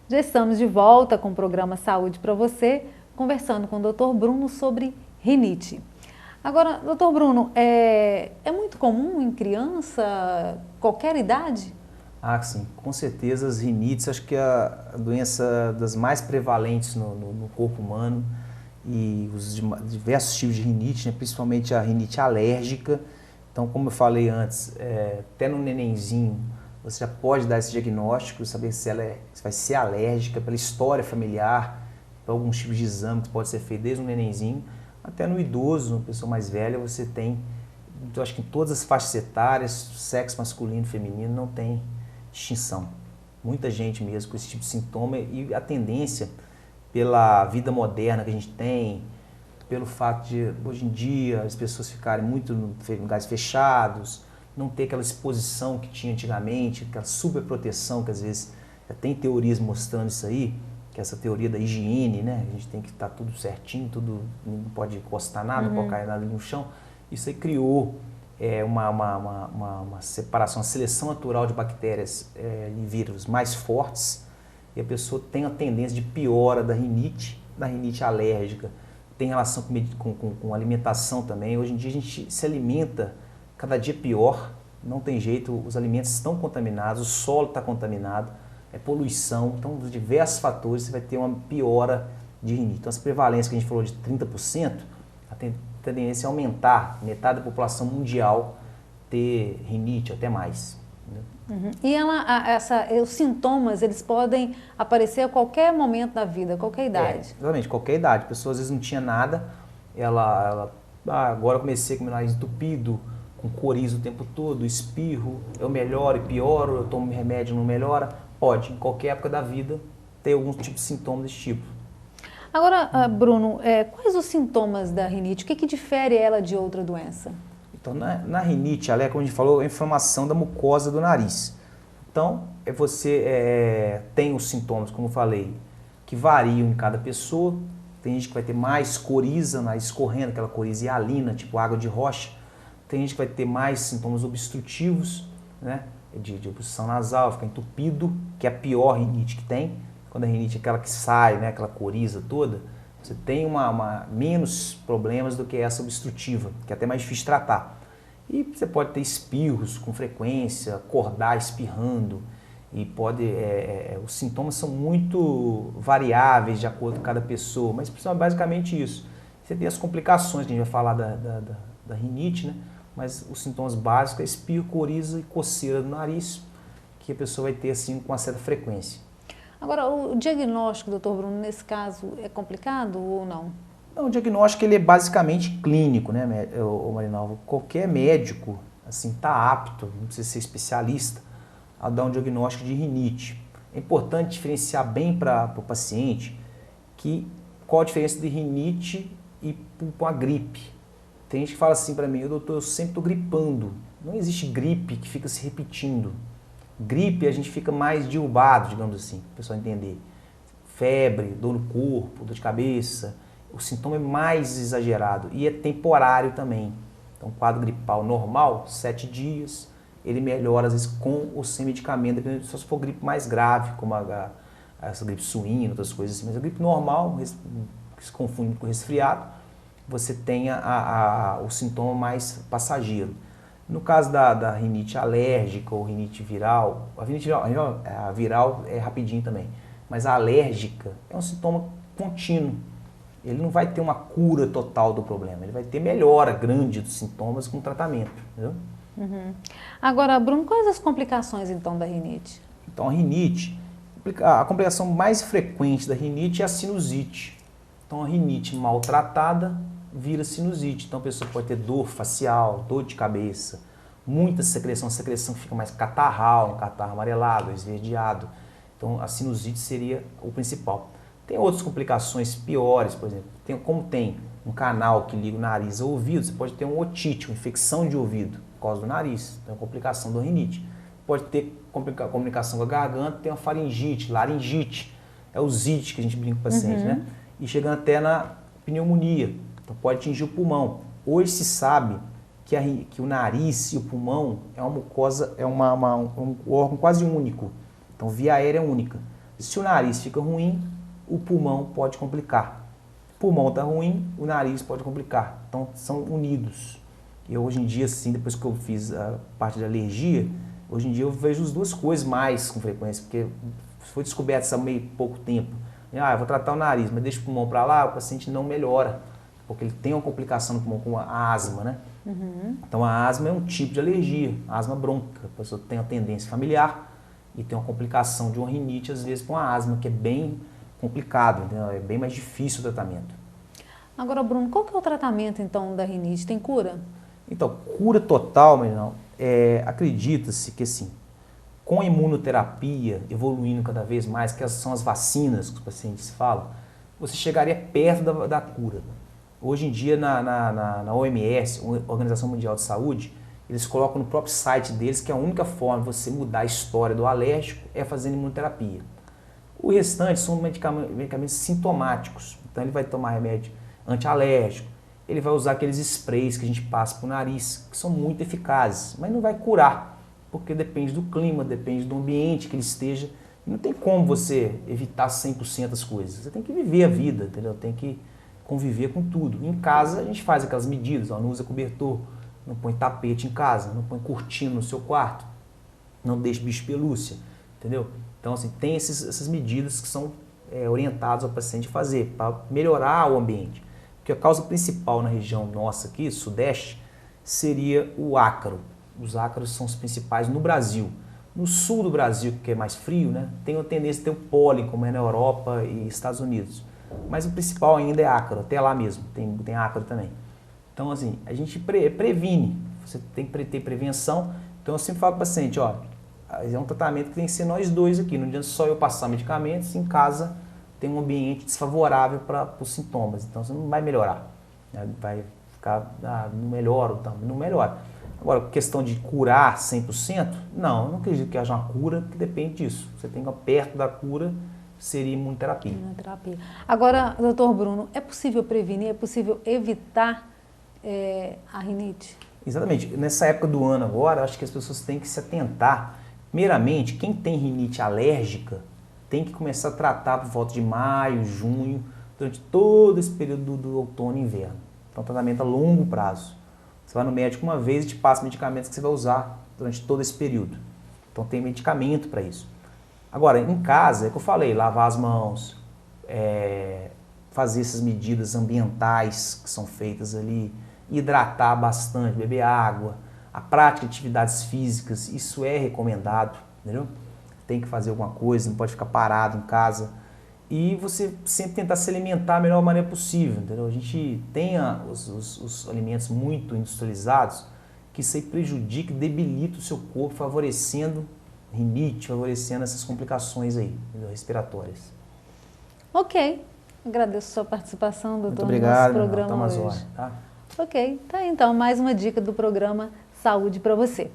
Já estamos de volta com o programa Saúde para você, conversando com o Dr. Bruno sobre rinite. Agora, Dr. Bruno, é muito comum em criança, qualquer idade? Ah, sim, com certeza as rinites, acho que é a doença das mais prevalentes no corpo humano e os diversos tipos de rinite, né, principalmente a rinite alérgica. Então, como eu falei antes, até no nenenzinho você já pode dar esse diagnóstico, saber se vai ser alérgica pela história familiar, por alguns tipos de exame que pode ser feito desde o nenenzinho, até no idoso, uma pessoa mais velha, você tem, eu acho que em todas as faixas etárias, sexo masculino e feminino não tem distinção. Muita gente mesmo com esse tipo de sintoma e a tendência pela vida moderna que a gente tem, pelo fato de hoje em dia as pessoas ficarem muito em lugares fechados, não ter aquela exposição que tinha antigamente, aquela super proteção que às vezes já tem teorias mostrando isso aí, que é essa teoria da higiene, né? A gente tem que estar tudo certinho, tudo, não pode encostar nada, não pode cair nada no chão. Isso aí criou uma separação, uma seleção natural de bactérias e vírus mais fortes, e a pessoa tem a tendência de piora da rinite alérgica, tem relação com alimentação também. Hoje em dia a gente se alimenta cada dia pior, não tem jeito, os alimentos estão contaminados, o solo está contaminado, é poluição, então diversos fatores você vai ter uma piora de rinite. Então essa prevalência que a gente falou de 30%, a tendência é aumentar, metade da população mundial ter rinite, até mais. Né? Uhum. E os sintomas, eles podem aparecer a qualquer momento da vida, qualquer idade? Exatamente, qualquer idade. A pessoa às vezes não tinha nada, agora eu comecei com o meu nariz entupido, com coriza o tempo todo, espirro, eu melhoro e pioro, eu tomo remédio e não melhora. Pode, em qualquer época da vida, ter algum tipo de sintoma desse tipo. Agora, Bruno, quais os sintomas da rinite? O que difere ela de outra doença? Então, na rinite, como a gente falou, é a inflamação da mucosa do nariz. Então, você tem os sintomas, como eu falei, que variam em cada pessoa. Tem gente que vai ter mais coriza, nariz escorrendo, aquela coriza hialina, tipo água de rocha. Tem gente que vai ter mais sintomas obstrutivos, né? De obstrução nasal, ficar entupido, que é a pior rinite que tem. Quando a rinite é aquela que sai, né? Aquela coriza toda, você tem menos problemas do que essa obstrutiva, que é até mais difícil de tratar. E você pode ter espirros com frequência, acordar espirrando, e os sintomas são muito variáveis de acordo com cada pessoa, mas basicamente isso. Você tem as complicações, que a gente vai falar da rinite, né? Mas os sintomas básicos é espirro, coriza e coceira do nariz, que a pessoa vai ter assim com uma certa frequência. Agora, o diagnóstico, doutor Bruno, nesse caso, é complicado ou não? Não, o diagnóstico ele é basicamente clínico, né, Marinalva? Qualquer médico assim está apto, não precisa ser especialista, a dar um diagnóstico de rinite. É importante diferenciar bem para o paciente qual a diferença de rinite e com a gripe. Tem gente que fala assim para mim, doutor, eu sempre estou gripando. Não existe gripe que fica se repetindo. Gripe a gente fica mais diubado, digamos assim, para o pessoal entender. Febre, dor no corpo, dor de cabeça, o sintoma é mais exagerado e é temporário também. Então, quadro gripal normal, 7 dias, ele melhora às vezes com ou sem medicamento, dependendo se for gripe mais grave, como essa gripe suína, outras coisas assim. Mas a gripe normal, que se confunde com resfriado, você tem o sintoma mais passageiro. No caso da rinite alérgica ou rinite viral, a viral é rapidinho também, mas a alérgica é um sintoma contínuo. Ele não vai ter uma cura total do problema, ele vai ter melhora grande dos sintomas com tratamento. Entendeu? Uhum. Agora, Bruno, quais as complicações então da rinite? Então a complicação mais frequente da rinite é a sinusite. Então a rinite maltratada vira sinusite. Então a pessoa pode ter dor facial, dor de cabeça, muita secreção, a secreção fica mais catarral, um catarro amarelado, esverdeado. Então a sinusite seria o principal. Tem outras complicações piores, por exemplo, como tem um canal que liga o nariz ao ouvido, você pode ter uma otite, uma infecção de ouvido, por causa do nariz, então é uma complicação da rinite. Pode ter complicação com a garganta, tem uma faringite, laringite, é o zite que a gente brinca com o paciente, né? E chegando até na pneumonia, então pode atingir o pulmão. Hoje se sabe que o nariz e o pulmão é uma mucosa, um órgão quase único, então via aérea única. Se o nariz fica ruim, o pulmão pode complicar. O pulmão está ruim, o nariz pode complicar. Então, são unidos. E hoje em dia, assim, depois que eu fiz a parte de alergia, hoje em dia eu vejo as duas coisas mais com frequência, porque foi descoberto isso há meio pouco tempo. Eu vou tratar o nariz, mas deixa o pulmão para lá, o paciente não melhora, porque ele tem uma complicação no pulmão com a asma, né? Uhum. Então a asma é um tipo de alergia, a asma brônquica. A pessoa tem uma tendência familiar e tem uma complicação de uma rinite, às vezes, com a asma, que é bem complicado, entendeu? É bem mais difícil o tratamento. Agora, Bruno, qual que é o tratamento, então, da rinite? Tem cura? Então, cura total, mas não. Acredita-se que, assim, com a imunoterapia evoluindo cada vez mais, que são as vacinas que os pacientes falam, você chegaria perto da cura. Hoje em dia, na OMS, Organização Mundial de Saúde, eles colocam no próprio site deles que a única forma de você mudar a história do alérgico é fazendo imunoterapia. O restante são medicamentos sintomáticos. Então, ele vai tomar remédio antialérgico, ele vai usar aqueles sprays que a gente passa para o nariz, que são muito eficazes, mas não vai curar, porque depende do clima, depende do ambiente que ele esteja. Não tem como você evitar 100% as coisas. Você tem que viver a vida, entendeu? Tem que conviver com tudo. Em casa a gente faz aquelas medidas, não usa cobertor, não põe tapete em casa, não põe cortina no seu quarto, não deixa bicho de pelúcia, entendeu? Então, assim, tem essas medidas que são orientadas ao paciente a fazer para melhorar o ambiente. Porque a causa principal na região nossa aqui, sudeste, seria o ácaro. Os ácaros são os principais no Brasil. No sul do Brasil, que é mais frio, né, tem a tendência de ter o pólen, como é na Europa e Estados Unidos. Mas o principal ainda é ácaro, até lá mesmo, tem ácaro também. Então, assim, a gente previne, você tem que ter prevenção. Então, eu sempre falo para o paciente, ó, é um tratamento que tem que ser nós dois aqui, não adianta só eu passar medicamentos, em casa tem um ambiente desfavorável para os sintomas, então você não vai melhorar, né? Vai ficar, não melhora, não melhora. Agora, questão de curar 100%, não acredito que haja uma cura, que depende disso. Você tem que ir perto da cura, seria imunoterapia. Imunoterapia. Agora, doutor Bruno, é possível prevenir, é possível evitar a rinite? Exatamente. Nessa época do ano agora, acho que as pessoas têm que se atentar. Primeiramente, quem tem rinite alérgica tem que começar a tratar por volta de maio, junho, durante todo esse período do outono e inverno. Então, tratamento a longo prazo. Você vai no médico uma vez e te passa medicamentos que você vai usar durante todo esse período. Então, tem medicamento para isso. Agora, em casa, é que eu falei, lavar as mãos, fazer essas medidas ambientais que são feitas ali, hidratar bastante, beber água, a prática de atividades físicas, isso é recomendado, entendeu? Tem que fazer alguma coisa, não pode ficar parado em casa. E você sempre tentar se alimentar da melhor maneira possível, entendeu? A gente tem os alimentos muito industrializados, que isso aí prejudica e debilita o seu corpo, favorecendo rinite, favorecendo essas complicações aí, entendeu? Respiratórias. Ok. Agradeço a sua participação, doutor, muito obrigado, no nosso programa hoje. Tá? Ok. Tá, então, mais uma dica do programa Saúde para você.